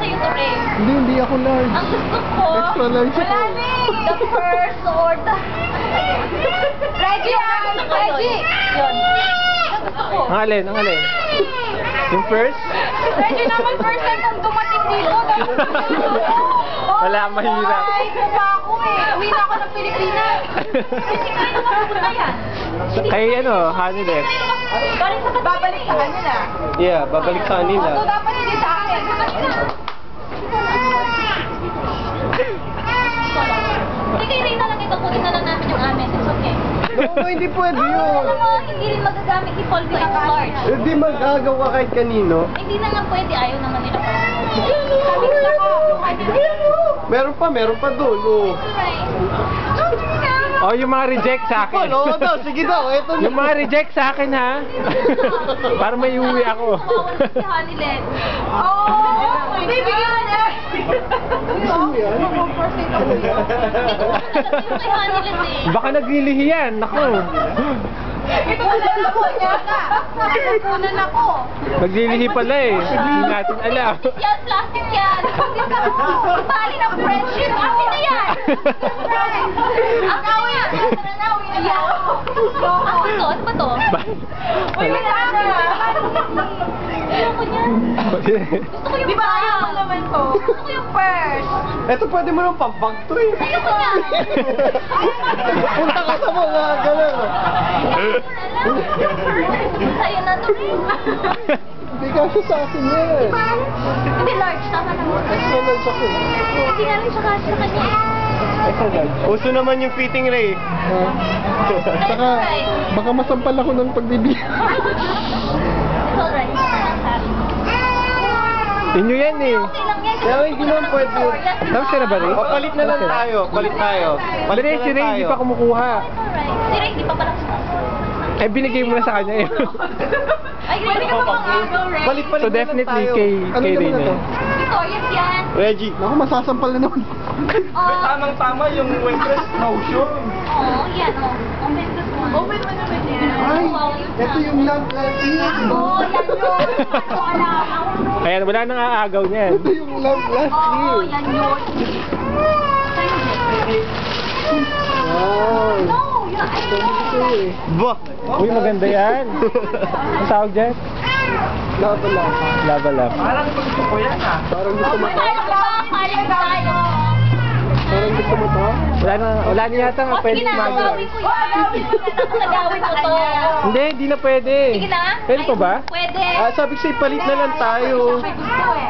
sa'yo to, Ray. Hindi ako large. Ang gusto ko, Extra large ako. wala na eh. The first or the... Reggie, Reggie! Yun. Ang gusto ko. Ang alin? Ang alin? Yung first? Reggie naman first time kong dumating dito. Wala, mahirap. Ay, pa ako eh. Uwi na ako ng Pilipinas. Reggie, kaya naman pupunta yan. Kay ano, Hanilet. Babalik sa kanila. Yeah, babalik sa kanila. So, dapat hindi sa akin. Hindi kay Reyna lang ito. Kunin na lang namin yung amin. It's okay. No, hindi pwede yun. Alam mo, hindi rin magagamit i-fall ko in large. Hindi magagawa kahit kanino. Hindi na nga pwede. Ayaw naman nila. Sabi ko na ka. Meron pa doon. Oh. Oh, yung mga reject sa akin. Oo daw, sige daw. Ito Yung mga reject sa akin, ha? Para may uwi ako. Si Hanilet. Oh! Hindi, bigyan mo na! Kay Hanilet eh. Baka naglilihi yan. Naku. Ito wala na po niya. Nakapunan ako. Naglilihi pala eh. Hindi natin alam. Plastic yan. Bali ng friendship. Akin na yan. Ang awin yan. Ako ito. Ano ba to? Uy, wala ka. Ayoko niyan. Gusto ko yung di ba ayaw mo naman to? Gusto ko yung purse. Ito pwede mo nang pampag to eh. Ayoko niyan. Punta ka sa mga gano'n. Sa'yo na to. Hindi kasi sa akin yan. Hindi large. Tama na mo. Extra large ako. Hindi namin siya kasi sa kanya. Extra large. Uso naman yung fitting, Ray. Saka, baka masampal ako ng pagbibigay. It's alright. Inyo yan eh. Okay lang yan. Kaya hindi naman pwede yun. Tapos ka na ba, Ray? O, palit na lang tayo. Palit tayo. Palit Ray, na si lang Ray hindi tayo. pa kumukuha. Alright. Si Ray, di pa pala siya. Eh, binigay mo na sa kanya eh. Ay, ready ka pa mga Ray? Palit-palit So na lang definitely tayo. kay Ano Ray naman na ito? yan. Victoria's yan. Reggie. Naku, masasampal na naman. Tamang-tama yung waitress motion. Oo, yan o. Open this one. Open mo naman yan. Ay, ito yung love letter. Oo, yan yun. Ano alam? Ayan, wala nang aagaw niyan. Ito yung love last Oo, year. yan yun. Wow. No, yan. Ito eh. Bah! Uy, maganda yan. Ang tawag dyan? Lava lava. Lava-lava. Parang gusto mo Tayo ba? Paling tayo. Parang gusto mo to? Wala na yata nga O, sige pwede na, umaga. gawin ko yan. Nakagawin ko to. Hindi, hindi na pwede. Sige na. Pwede pa ba? Pwede. Ah, sabi ko sa'yo, palit na lang tayo. May gusto eh.